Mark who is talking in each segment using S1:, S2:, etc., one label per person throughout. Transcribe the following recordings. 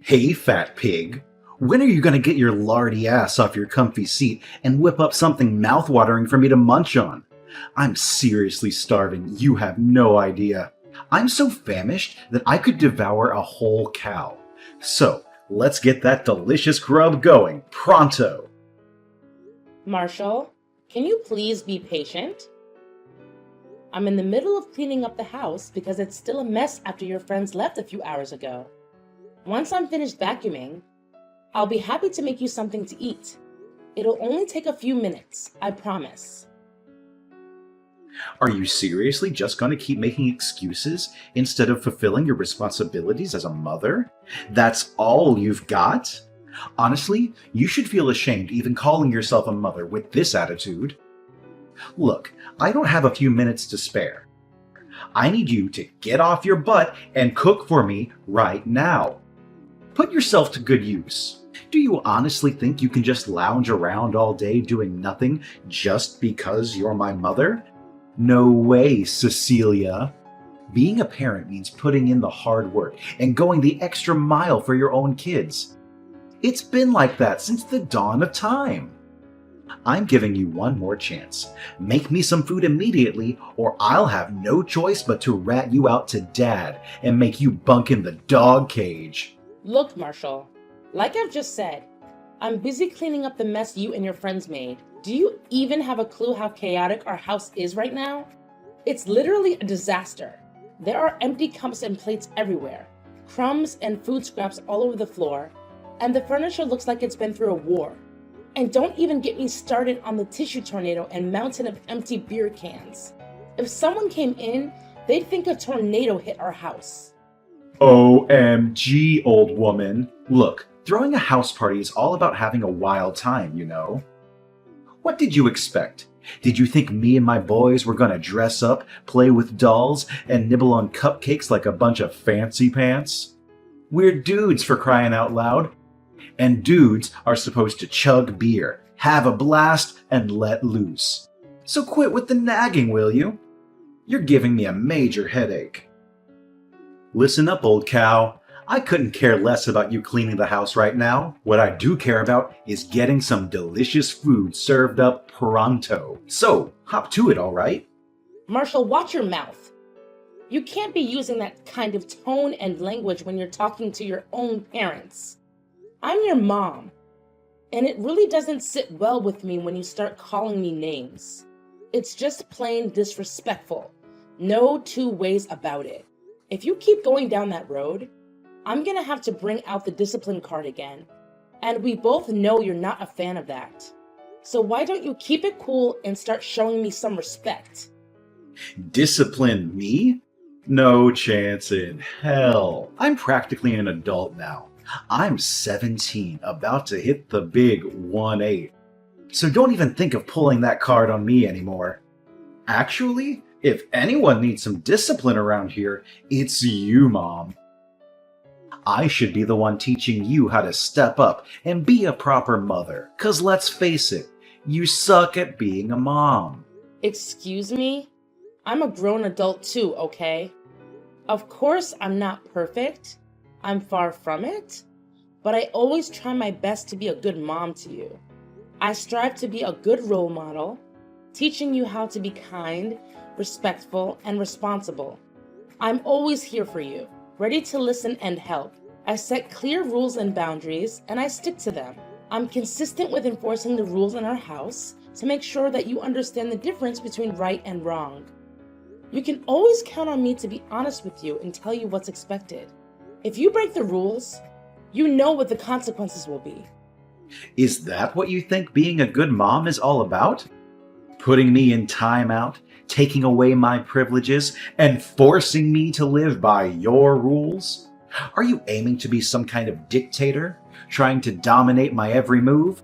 S1: Hey, fat pig. When are you going to get your lardy ass off your comfy seat and whip up something mouthwatering for me to munch on? I'm seriously starving. You have no idea. I'm so famished that I could devour a whole cow. So, let's get that delicious grub going, pronto.
S2: Marshall, can you please be patient? I'm in the middle of cleaning up the house because it's still a mess after your friends left a few hours ago. Once I'm finished vacuuming, I'll be happy to make you something to eat. It'll only take a few minutes, I promise.
S1: Are you seriously just going to keep making excuses instead of fulfilling your responsibilities as a mother? That's all you've got? Honestly, you should feel ashamed even calling yourself a mother with this attitude. Look, I don't have a few minutes to spare. I need you to get off your butt and cook for me right now. Put yourself to good use. Do you honestly think you can just lounge around all day doing nothing just because you're my mother? No way, Cecilia. Being a parent means putting in the hard work and going the extra mile for your own kids. It's been like that since the dawn of time. I'm giving you one more chance. Make me some food immediately, or I'll have no choice but to rat you out to Dad and make you bunk in the dog cage.
S2: Look, Marshall, like I've just said, I'm busy cleaning up the mess you and your friends made. Do you even have a clue how chaotic our house is right now? It's literally a disaster. There are empty cups and plates everywhere, crumbs and food scraps all over the floor, and the furniture looks like it's been through a war. And don't even get me started on the tissue tornado and mountain of empty beer cans. If someone came in, they'd think a tornado hit our house.
S1: OMG, old woman. Look, throwing a house party is all about having a wild time, you know. What did you expect? Did you think me and my boys were gonna dress up, play with dolls, and nibble on cupcakes like a bunch of fancy pants? We're dudes, for crying out loud. And dudes are supposed to chug beer, have a blast, and let loose. So quit with the nagging, will you? You're giving me a major headache. Listen up, old cow. I couldn't care less about you cleaning the house right now. What I do care about is getting some delicious food served up pronto. So, hop to it, all right?
S2: Marshall, watch your mouth. You can't be using that kind of tone and language when you're talking to your own parents. I'm your mom, and it really doesn't sit well with me when you start calling me names. It's just plain disrespectful. No two ways about it. If you keep going down that road, I'm gonna have to bring out the discipline card again. And we both know you're not a fan of that. So why don't you keep it cool and start showing me some respect?
S1: Discipline me? No chance in hell. I'm practically an adult now. I'm 17, about to hit the big 1-8. So don't even think of pulling that card on me anymore. Actually, if anyone needs some discipline around here, it's you, Mom. I should be the one teaching you how to step up and be a proper mother. 'Cause let's face it, you suck at being a mom.
S2: Excuse me? I'm a grown adult too, okay? Of course I'm not perfect. I'm far from it. But I always try my best to be a good mom to you. I strive to be a good role model, teaching you how to be kind, respectful, and responsible. I'm always here for you, ready to listen and help. I set clear rules and boundaries, and I stick to them. I'm consistent with enforcing the rules in our house to make sure that you understand the difference between right and wrong. You can always count on me to be honest with you and tell you what's expected. If you break the rules, you know what the consequences will be.
S1: Is that what you think being a good mom is all about? Putting me in timeout, taking away my privileges, and forcing me to live by your rules? Are you aiming to be some kind of dictator, trying to dominate my every move?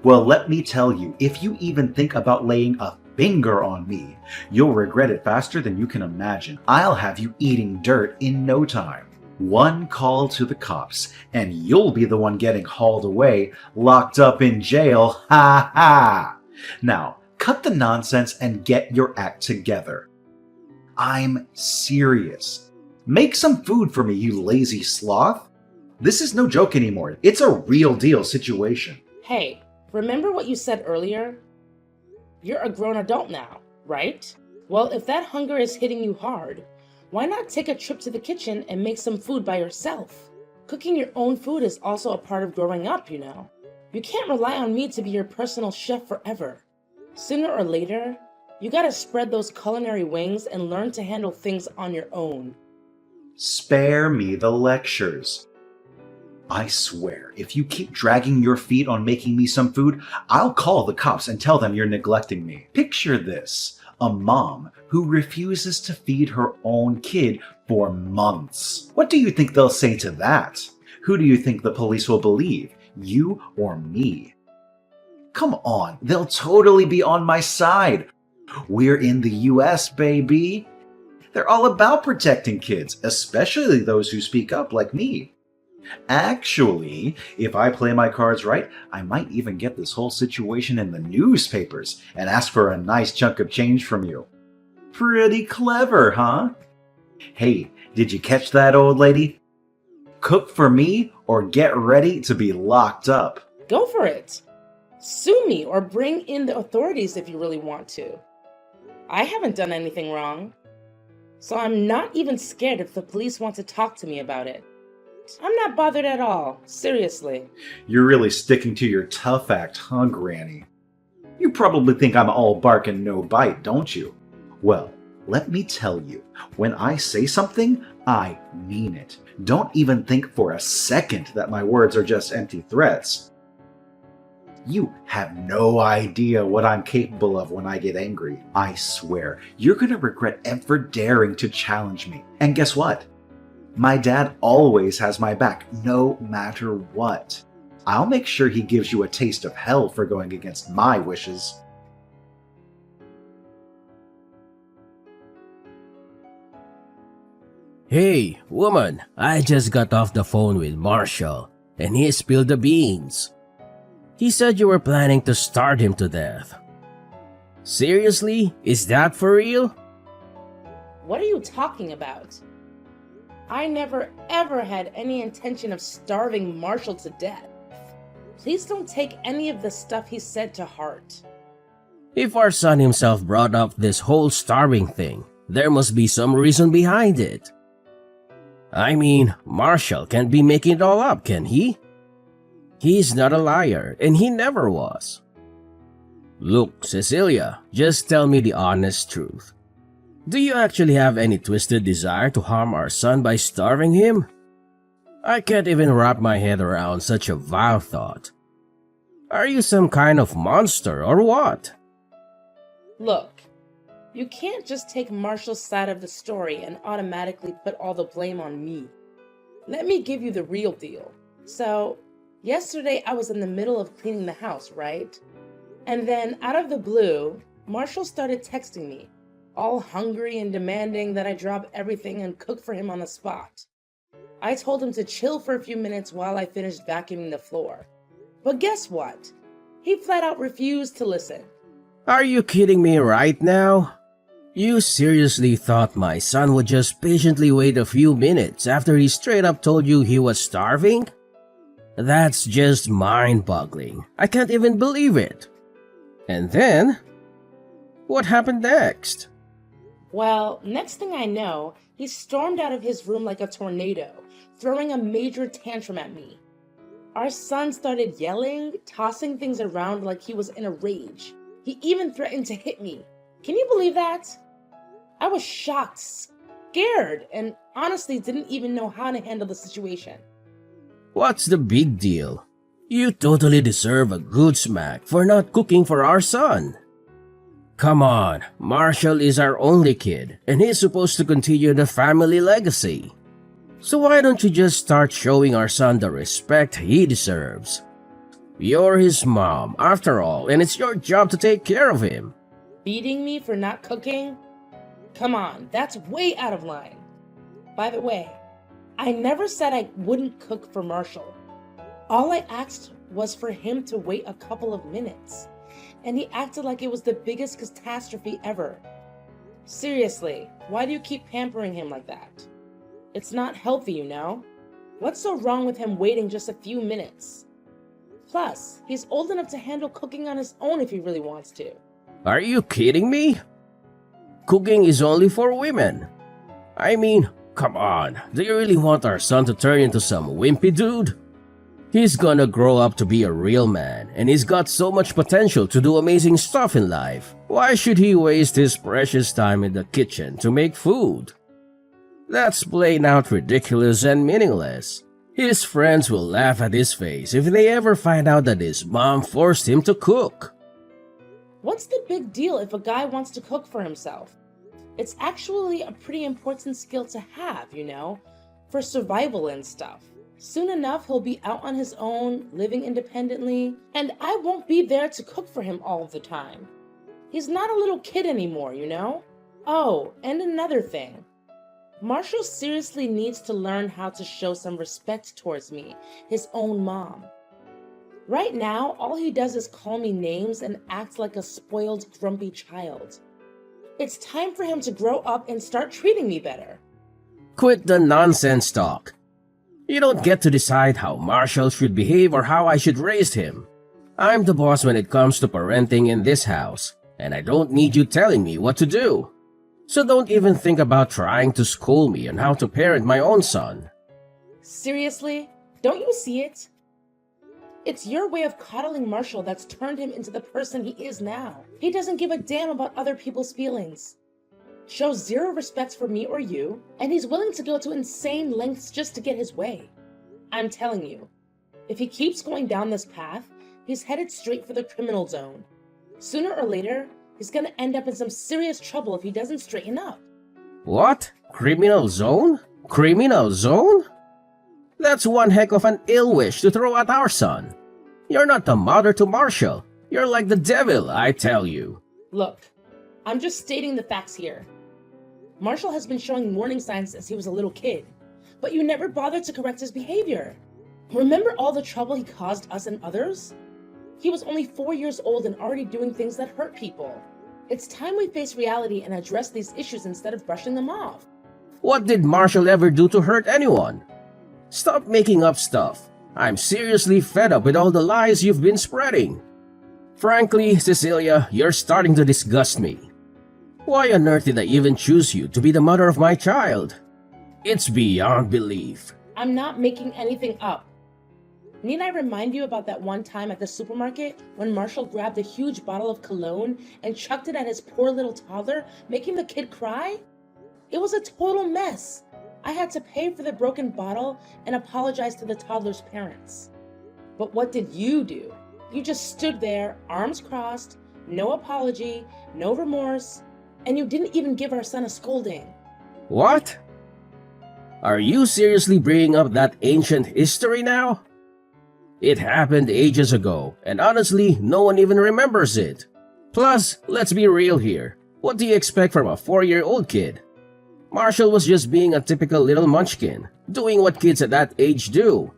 S1: Well, let me tell you, if you even think about laying a finger on me, you'll regret it faster than you can imagine. I'll have you eating dirt in no time. One call to the cops, and you'll be the one getting hauled away, locked up in jail. Ha ha! Now, cut the nonsense and get your act together. I'm serious. Make some food for me, you lazy sloth. This is no joke anymore. It's a real deal situation.
S2: Hey, remember what you said earlier? You're a grown adult now, right? Well, if that hunger is hitting you hard, why not take a trip to the kitchen and make some food by yourself? Cooking your own food is also a part of growing up, you know. You can't rely on me to be your personal chef forever. Sooner or later, you gotta spread those culinary wings and learn to handle things on your own.
S1: Spare me the lectures. I swear, if you keep dragging your feet on making me some food, I'll call the cops and tell them you're neglecting me. Picture this. A mom who refuses to feed her own kid for months. What do you think they'll say to that? Who do you think the police will believe? You or me? Come on, they'll totally be on my side. We're in the US, baby. They're all about protecting kids, especially those who speak up like me. Actually, if I play my cards right, I might even get this whole situation in the newspapers and ask for a nice chunk of change from you. Pretty clever, huh? Hey, did you catch that, old lady? Cook for me or get ready to be locked up.
S2: Go for it. Sue me or bring in the authorities if you really want to. I haven't done anything wrong. So I'm not even scared if the police want to talk to me about it. I'm not bothered at all, seriously.
S1: You're really sticking to your tough act, huh, Granny? You probably think I'm all bark and no bite, don't you? Well, let me tell you, when I say something, I mean it. Don't even think for a second that my words are just empty threats. You have no idea what I'm capable of when I get angry. I swear, you're gonna regret ever daring to challenge me. And guess what? My dad always has my back, no matter what. I'll make sure he gives you a taste of hell for going against my wishes.
S3: Hey, woman, I just got off the phone with Marshall, and he spilled the beans. He said you were planning to starve him to death. Seriously? Is that for real?
S2: What are you talking about? I never ever had any intention of starving Marshall to death. Please don't take any of the stuff he said to heart.
S3: If our son himself brought up this whole starving thing, there must be some reason behind it. I mean, Marshall can't be making it all up, can he? He's not a liar, and he never was. Look, Cecilia, just tell me the honest truth. Do you actually have any twisted desire to harm our son by starving him? I can't even wrap my head around such a vile thought. Are you some kind of monster or what?
S2: Look, you can't just take Marshall's side of the story and automatically put all the blame on me. Let me give you the real deal. So, yesterday I was in the middle of cleaning the house, right? And then, out of the blue, Marshall started texting me, all hungry and demanding that I drop everything and cook for him on the spot. I told him to chill for a few minutes while I finished vacuuming the floor. But guess what? He flat out refused to listen.
S3: Are you kidding me right now? You seriously thought my son would just patiently wait a few minutes after he straight up told you he was starving? That's just mind-boggling. I can't even believe it. And then, what happened next?
S2: Well, next thing I know, he stormed out of his room like a tornado, throwing a major tantrum at me. Our son started yelling, tossing things around like he was in a rage. He even threatened to hit me. Can you believe that? I was shocked, scared, and honestly didn't even know how to handle the situation.
S3: What's the big deal? You totally deserve a good smack for not cooking for our son. Come on, Marshall is our only kid, and he's supposed to continue the family legacy. So why don't you just start showing our son the respect he deserves? You're his mom, after all, and it's your job to take care of him.
S2: Beating me for not cooking? Come on, that's way out of line. By the way, I never said I wouldn't cook for Marshall. All I asked was for him to wait a couple of minutes, and he acted like it was the biggest catastrophe ever. Seriously, why do you keep pampering him like that? It's not healthy, you know? What's so wrong with him waiting just a few minutes? Plus, he's old enough to handle cooking on his own if he really wants to.
S3: Are you kidding me? Cooking is only for women. I mean, come on, do you really want our son to turn into some wimpy dude? He's gonna grow up to be a real man, and he's got so much potential to do amazing stuff in life. Why should he waste his precious time in the kitchen to make food? That's plain out ridiculous and meaningless. His friends will laugh at his face if they ever find out that his mom forced him to cook.
S2: What's the big deal if a guy wants to cook for himself? It's actually a pretty important skill to have, for survival and stuff. Soon enough, he'll be out on his own, living independently, and I won't be there to cook for him all the time. He's not a little kid anymore, Oh, and another thing. Marshall seriously needs to learn how to show some respect towards me, his own mom. Right now, all he does is call me names and act like a spoiled, grumpy child. It's time for him to grow up and start treating me better.
S3: Quit the nonsense talk. You don't get to decide how Marshall should behave or how I should raise him. I'm the boss when it comes to parenting in this house, and I don't need you telling me what to do. So don't even think about trying to school me on how to parent my own son.
S2: Seriously? Don't you see it? It's your way of coddling Marshall that's turned him into the person he is now. He doesn't give a damn about other people's feelings, shows zero respect for me or you, and he's willing to go to insane lengths just to get his way. I'm telling you, if he keeps going down this path, he's headed straight for the criminal zone. Sooner or later, he's gonna end up in some serious trouble if he doesn't straighten up.
S3: What? Criminal zone? Criminal zone? That's one heck of an ill wish to throw at our son. You're not the mother to Marshall. You're like the devil, I tell you.
S2: Look, I'm just stating the facts here. Marshall has been showing warning signs since he was a little kid, but you never bothered to correct his behavior. Remember all the trouble he caused us and others? He was only 4 years old and already doing things that hurt people. It's time we face reality and address these issues instead of brushing them off.
S3: What did Marshall ever do to hurt anyone? Stop making up stuff. I'm seriously fed up with all the lies you've been spreading. Frankly, Cecilia, you're starting to disgust me. Why on earth did I even choose you to be the mother of my child? It's beyond belief.
S2: I'm not making anything up. Need I remind you about that one time at the supermarket when Marshall grabbed a huge bottle of cologne and chucked it at his poor little toddler, making the kid cry? It was a total mess. I had to pay for the broken bottle and apologize to the toddler's parents. But what did you do? You just stood there, arms crossed, no apology, no remorse, and you didn't even give our son a scolding.
S3: What? Are you seriously bringing up that ancient history now? It happened ages ago, and honestly, no one even remembers it. Plus, let's be real here. What do you expect from a 4-year-old kid? Marshall was just being a typical little munchkin, doing what kids at that age do.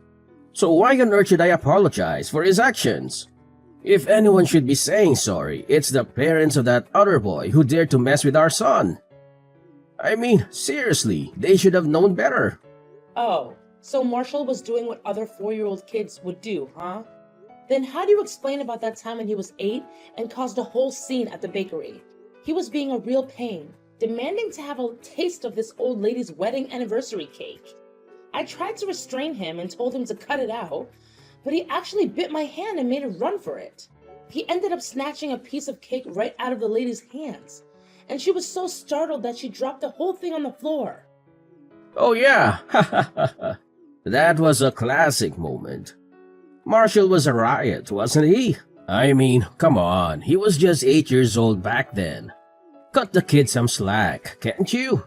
S3: So why on earth should I apologize for his actions? If anyone should be saying sorry, it's the parents of that other boy who dared to mess with our son. I mean, seriously, they should have known better.
S2: Oh, so Marshall was doing what other 4-year-old kids would do, huh? Then how do you explain about that time when he was 8 and caused a whole scene at the bakery? He was being a real pain, demanding to have a taste of this old lady's wedding anniversary cake. I tried to restrain him and told him to cut it out, but he actually bit my hand and made a run for it. He ended up snatching a piece of cake right out of the lady's hands, and she was so startled that she dropped the whole thing on the floor.
S3: Oh yeah, that was a classic moment. Marshall was a riot, wasn't he? I mean, come on, he was just 8 years old back then. Cut the kid some slack, can't you?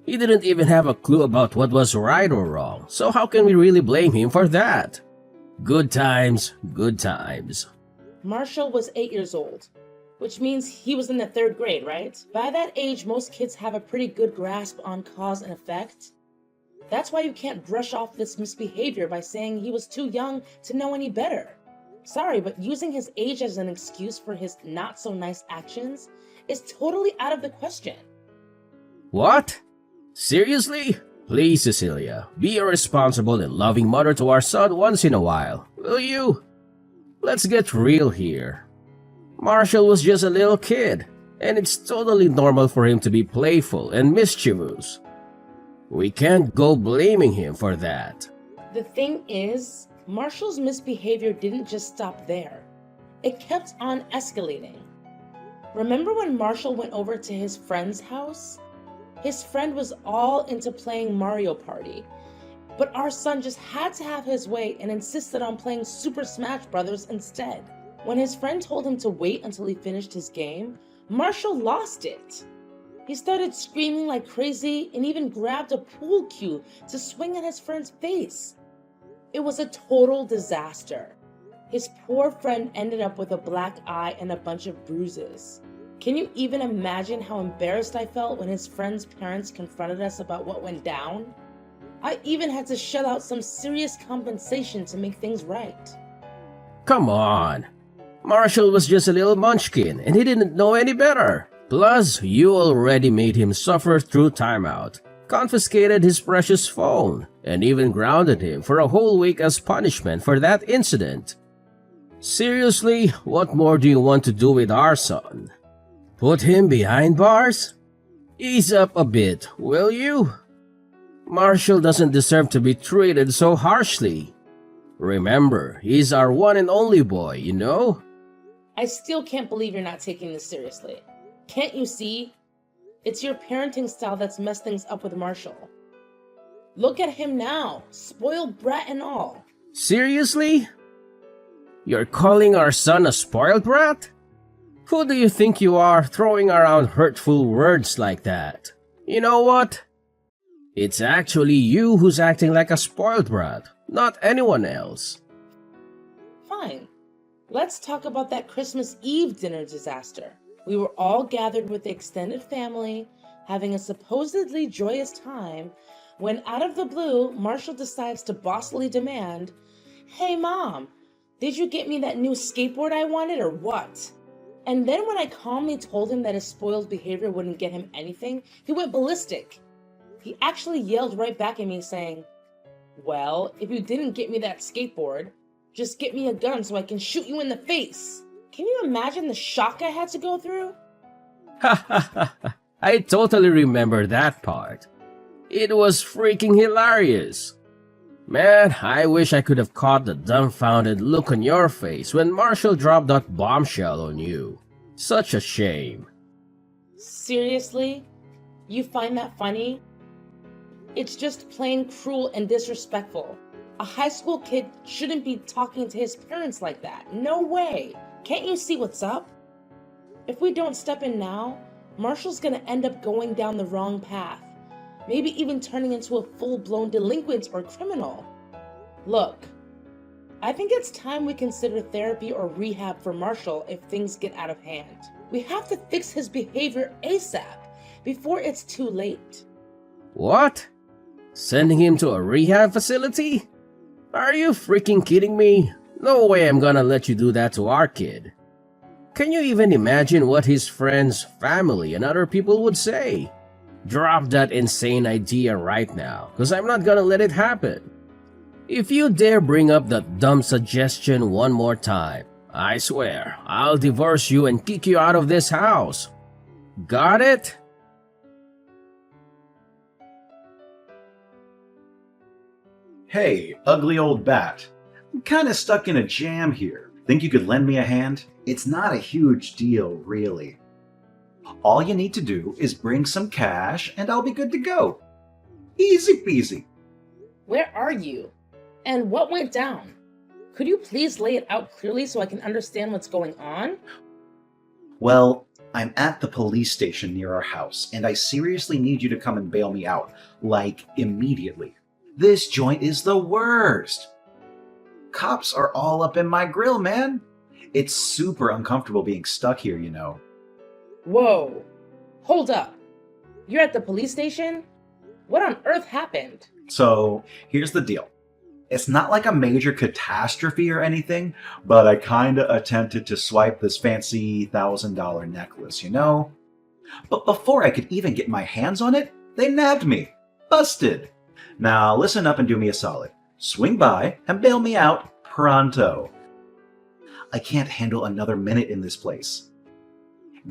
S3: He didn't even have a clue about what was right or wrong, so how can we really blame him for that? Good times, good times.
S2: Marshall was 8 years old, which means he was in the 3rd grade, right? By that age, most kids have a pretty good grasp on cause and effect. That's why you can't brush off this misbehavior by saying he was too young to know any better. Sorry, but using his age as an excuse for his not-so-nice actions is totally out of the question.
S3: What? Seriously? Please, Cecilia, be a responsible and loving mother to our son once in a while, will you? Let's get real here. Marshall was just a little kid, and it's totally normal for him to be playful and mischievous. We can't go blaming him for that.
S2: The thing is, Marshall's misbehavior didn't just stop there. It kept on escalating. Remember when Marshall went over to his friend's house? His friend was all into playing Mario Party, but our son just had to have his way and insisted on playing Super Smash Bros. Instead. When his friend told him to wait until he finished his game, Marshall lost it. He started screaming like crazy and even grabbed a pool cue to swing at his friend's face. It was a total disaster. His poor friend ended up with a black eye and a bunch of bruises. Can you even imagine how embarrassed I felt when his friend's parents confronted us about what went down? I even had to shell out some serious compensation to make things right.
S3: Come on. Marshall was just a little munchkin and he didn't know any better. Plus, you already made him suffer through timeout, confiscated his precious phone, and even grounded him for a whole week as punishment for that incident. Seriously, what more do you want to do with our son? Put him behind bars? Ease up a bit, will you? Marshall doesn't deserve to be treated so harshly. Remember, he's our one and only boy, you know?
S2: I still can't believe you're not taking this seriously. Can't you see? It's your parenting style that's messed things up with Marshall. Look at him now, spoiled brat and all.
S3: Seriously? You're calling our son a spoiled brat? Who do you think you are throwing around hurtful words like that? You know what? It's actually you who's acting like a spoiled brat, not anyone else.
S2: Fine. Let's talk about that Christmas Eve dinner disaster. We were all gathered with the extended family, having a supposedly joyous time, when out of the blue, Marshall decides to bossily demand, "Hey Mom, did you get me that new skateboard I wanted or what?" And then when I calmly told him that his spoiled behavior wouldn't get him anything, he went ballistic. He actually yelled right back at me saying, "Well, if you didn't get me that skateboard, just get me a gun so I can shoot you in the face." Can you imagine the shock I had to go through?
S3: I totally remember that part. It was freaking hilarious. Man, I wish I could have caught the dumbfounded look on your face when Marshall dropped that bombshell on you. Such a shame.
S2: Seriously? You find that funny? It's just plain cruel and disrespectful. A high school kid shouldn't be talking to his parents like that. No way. Can't you see what's up? If we don't step in now, Marshall's gonna end up going down the wrong path. Maybe even turning into a full-blown delinquent or criminal. Look, I think it's time we consider therapy or rehab for Marshall if things get out of hand. We have to fix his behavior ASAP before it's too late.
S3: What? Sending him to a rehab facility? Are you freaking kidding me? No way I'm gonna let you do that to our kid. Can you even imagine what his friends, family, and other people would say? Drop that insane idea right now, because I'm not gonna let it happen. If you dare bring up that dumb suggestion one more time, I swear, I'll divorce you and kick you out of this house. Got it?
S1: Hey, ugly old bat. I'm kinda stuck in a jam here. Think you could lend me a hand? It's not a huge deal, really. All you need to do is bring some cash and I'll be good to go. Easy peasy.
S2: Where are you? And what went down? Could you please lay it out clearly so I can understand what's going on?
S1: Well, I'm at the police station near our house, and I seriously need you to come and bail me out, like, immediately. This joint is the worst. Cops are all up in my grill, man. It's super uncomfortable being stuck here, you know.
S2: Whoa. Hold up. You're at the police station? What on earth happened?
S1: So, here's the deal. It's not like a major catastrophe or anything, but I kinda attempted to swipe this fancy $1,000 necklace, you know? But before I could even get my hands on it, they nabbed me. Busted. Now listen up and do me a solid. Swing by and bail me out pronto. I can't handle another minute in this place.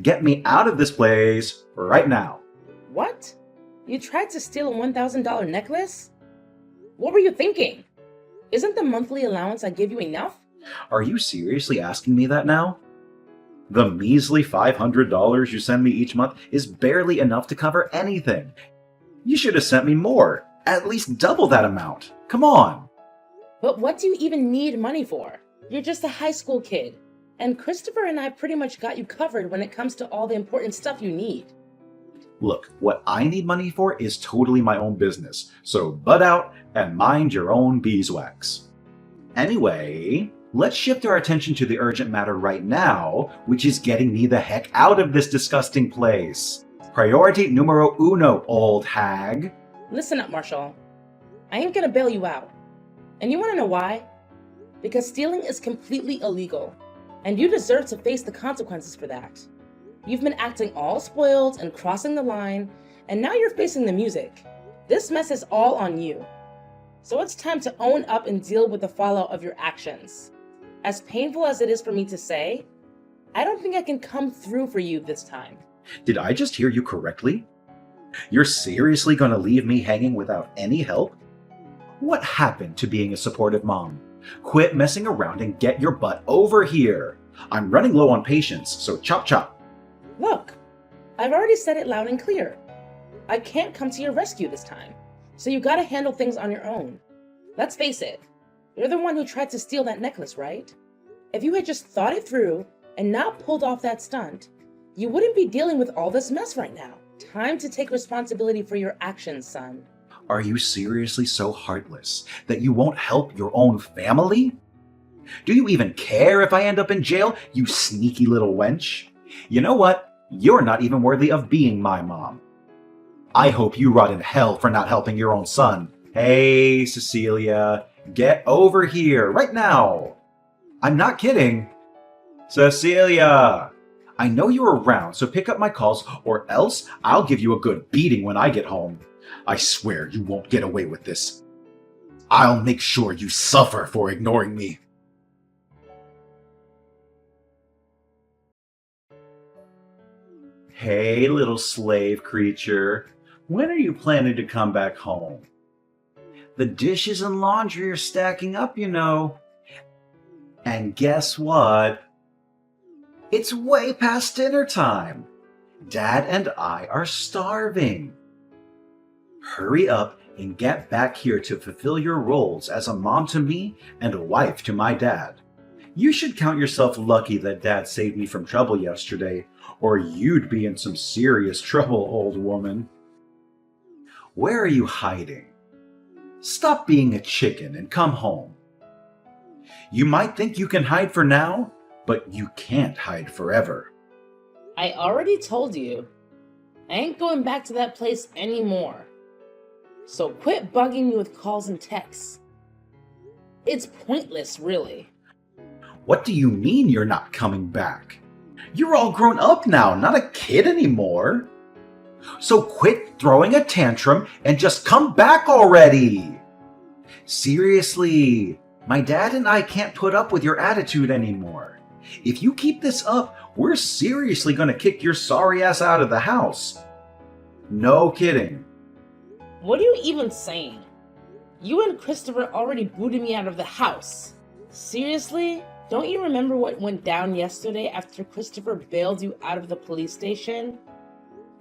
S1: Get me out of this place right now.
S2: What? You tried to steal a $1,000 necklace? What were you thinking? Isn't the monthly allowance I give you enough?
S1: Are you seriously asking me that now? The measly $500 you send me each month is barely enough to cover anything. You should have sent me more, at least double that amount. Come on.
S2: But what do you even need money for? You're just a high school kid. And Christopher and I pretty much got you covered when it comes to all the important stuff you need.
S1: Look, what I need money for is totally my own business, so butt out and mind your own beeswax. Anyway, let's shift our attention to the urgent matter right now, which is getting me the heck out of this disgusting place. Priority numero uno, old hag.
S2: Listen up, Marshall. I ain't gonna bail you out. And you wanna know why? Because stealing is completely illegal, and you deserve to face the consequences for that. You've been acting all spoiled and crossing the line, and now you're facing the music. This mess is all on you. So it's time to own up and deal with the fallout of your actions. As painful as it is for me to say, I don't think I can come through for you this time.
S1: Did I just hear you correctly? You're seriously gonna leave me hanging without any help? What happened to being a supportive mom? Quit messing around and get your butt over here. I'm running low on patience, so chop chop.
S2: Look, I've already said it loud and clear. I can't come to your rescue this time, so you gotta handle things on your own. Let's face it, you're the one who tried to steal that necklace, right? If you had just thought it through and not pulled off that stunt, you wouldn't be dealing with all this mess right now. Time to take responsibility for your actions, son.
S1: Are you seriously so heartless that you won't help your own family? Do you even care if I end up in jail, you sneaky little wench? You know what? You're not even worthy of being my mom. I hope you rot in hell for not helping your own son. Hey, Cecilia, get over here right now. I'm not kidding. Cecilia, I know you're around, so pick up my calls or else I'll give you a good beating when I get home. I swear you won't get away with this. I'll make sure you suffer for ignoring me. Hey, little slave creature. When are you planning to come back home? The dishes and laundry are stacking up, you know. And guess what? It's way past dinner time. Dad and I are starving. Hurry up and get back here to fulfill your roles as a mom to me and a wife to my dad. You should count yourself lucky that Dad saved me from trouble yesterday, or you'd be in some serious trouble, old woman. Where are you hiding? Stop being a chicken and come home. You might think you can hide for now, but you can't hide forever.
S2: I already told you, I ain't going back to that place anymore. So quit bugging me with calls and texts. It's pointless, really.
S1: What do you mean you're not coming back? You're all grown up now, not a kid anymore. So quit throwing a tantrum and just come back already. Seriously, my dad and I can't put up with your attitude anymore. If you keep this up, we're seriously gonna kick your sorry ass out of the house. No kidding.
S2: What are you even saying? You and Christopher already booted me out of the house. Seriously? Don't you remember what went down yesterday after Christopher bailed you out of the police station?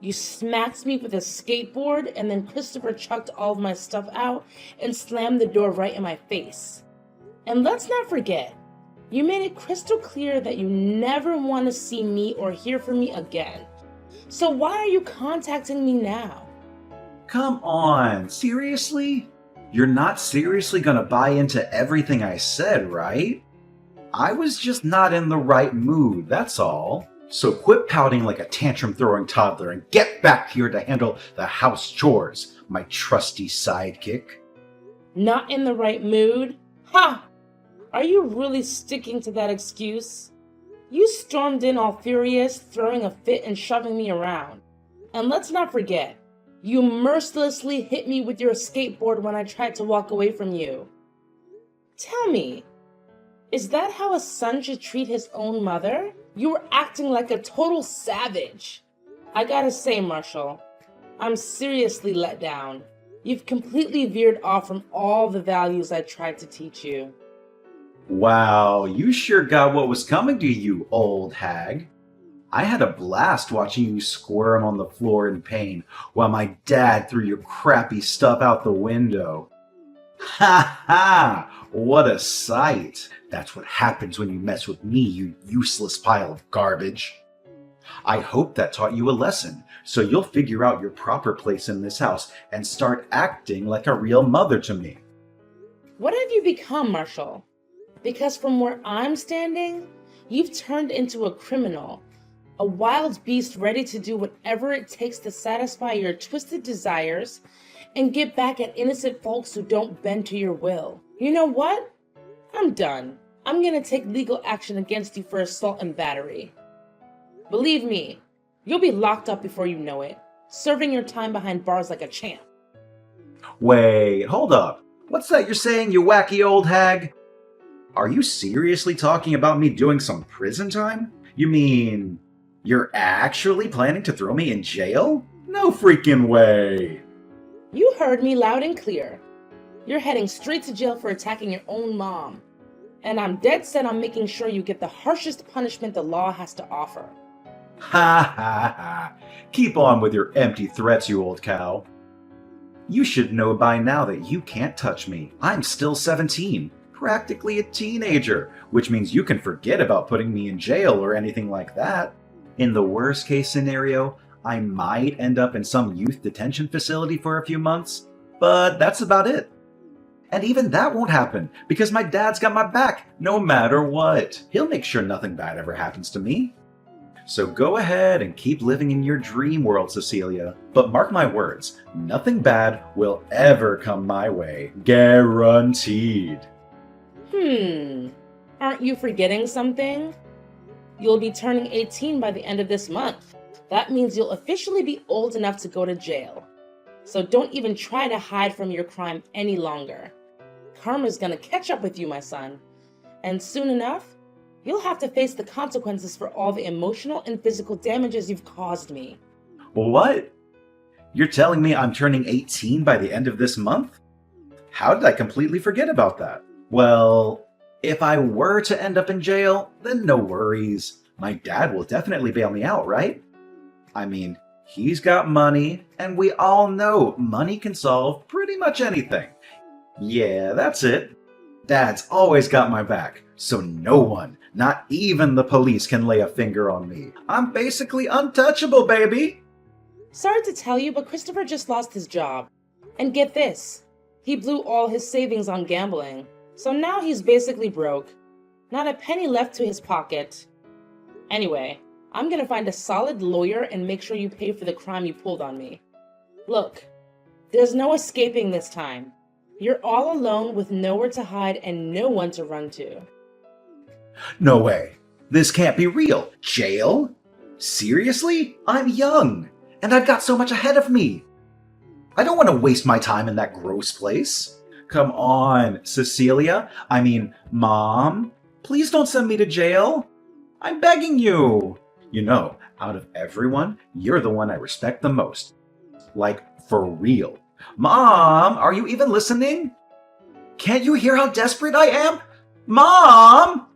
S2: You smacked me with a skateboard and then Christopher chucked all of my stuff out and slammed the door right in my face. And let's not forget, you made it crystal clear that you never want to see me or hear from me again. So why are you contacting me now?
S1: Come on, seriously? You're not seriously gonna buy into everything I said, right? I was just not in the right mood, that's all. So quit pouting like a tantrum-throwing toddler and get back here to handle the house chores, my trusty sidekick.
S2: Not in the right mood? Ha! Are you really sticking to that excuse? You stormed in all furious, throwing a fit and shoving me around. And let's not forget, You mercilessly hit me with your skateboard when I tried to walk away from you. Tell me, is that how a son should treat his own mother? You were acting like a total savage. I gotta say, Marshall, I'm seriously let down. You've completely veered off from all the values I tried to teach you.
S1: Wow, you sure got what was coming to you, old hag. I had a blast watching you squirm on the floor in pain while my dad threw your crappy stuff out the window. Ha ha! What a sight! That's what happens when you mess with me, you useless pile of garbage. I hope that taught you a lesson, so you'll figure out your proper place in this house and start acting like a real mother to me.
S2: What have you become, Marshall? Because from where I'm standing, you've turned into a criminal, a wild beast ready to do whatever it takes to satisfy your twisted desires and get back at innocent folks who don't bend to your will. You know what? I'm done. I'm gonna take legal action against you for assault and battery. Believe me, you'll be locked up before you know it, serving your time behind bars like a champ.
S1: Wait, hold up. What's that you're saying, you wacky old hag? Are you seriously talking about me doing some prison time? You mean you're actually planning to throw me in jail? No freaking way.
S2: You heard me loud and clear. You're heading straight to jail for attacking your own mom. And I'm dead set on making sure you get the harshest punishment the law has to offer.
S1: Ha ha ha. Keep on with your empty threats, you old cow. You should know by now that you can't touch me. I'm still 17, practically a teenager, which means you can forget about putting me in jail or anything like that. In the worst case scenario, I might end up in some youth detention facility for a few months, but that's about it. And even that won't happen because my dad's got my back no matter what. He'll make sure nothing bad ever happens to me. So go ahead and keep living in your dream world, Cecilia. But mark my words, nothing bad will ever come my way. Guaranteed.
S2: Aren't you forgetting something? You'll be turning 18 by the end of this month. That means you'll officially be old enough to go to jail. So don't even try to hide from your crime any longer. Karma's gonna catch up with you, my son. And soon enough, you'll have to face the consequences for all the emotional and physical damages you've caused me.
S1: What? You're telling me I'm turning 18 by the end of this month? How did I completely forget about that? Well, if I were to end up in jail, then no worries. My dad will definitely bail me out, right? I mean, he's got money, and we all know money can solve pretty much anything. Yeah, that's it. Dad's always got my back, so no one, not even the police, can lay a finger on me. I'm basically untouchable, baby!
S2: Sorry to tell you, but Christopher just lost his job. And get this, he blew all his savings on gambling. So now he's basically broke. Not a penny left to his pocket. Anyway, I'm gonna find a solid lawyer and make sure you pay for the crime you pulled on me. Look, there's no escaping this time. You're all alone with nowhere to hide and no one to run to.
S1: No way. This can't be real. Jail? Seriously? I'm young, and I've got so much ahead of me. I don't want to waste my time in that gross place. Come on, Cecilia. I mean, Mom. Please don't send me to jail. I'm begging you. You know, out of everyone, you're the one I respect the most. Like, for real. Mom, are you even listening? Can't you hear how desperate I am? Mom!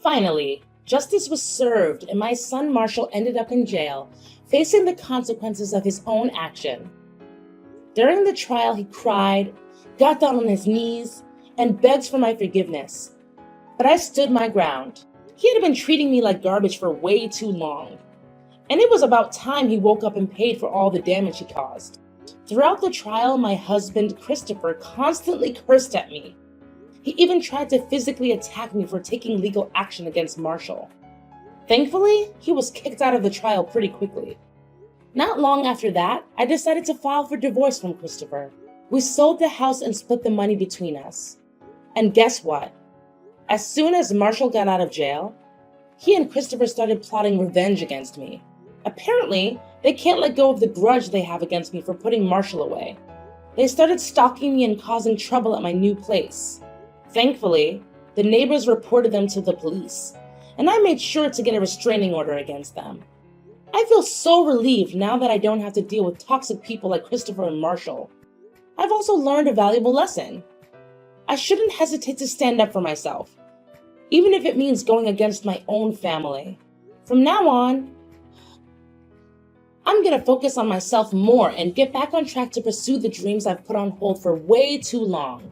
S2: Finally, justice was served and my son Marshall ended up in jail, facing the consequences of his own action. During the trial, he cried, got down on his knees, and begged for my forgiveness. But I stood my ground. He had been treating me like garbage for way too long. And it was about time he woke up and paid for all the damage he caused. Throughout the trial, my husband, Christopher, constantly cursed at me. He even tried to physically attack me for taking legal action against Marshall. Thankfully, he was kicked out of the trial pretty quickly. Not long after that, I decided to file for divorce from Christopher. We sold the house and split the money between us. And guess what? As soon as Marshall got out of jail, he and Christopher started plotting revenge against me. Apparently, they can't let go of the grudge they have against me for putting Marshall away. They started stalking me and causing trouble at my new place. Thankfully, the neighbors reported them to the police, and I made sure to get a restraining order against them. I feel so relieved now that I don't have to deal with toxic people like Christopher and Marshall. I've also learned a valuable lesson. I shouldn't hesitate to stand up for myself, even if it means going against my own family. From now on, I'm going to focus on myself more and get back on track to pursue the dreams I've put on hold for way too long.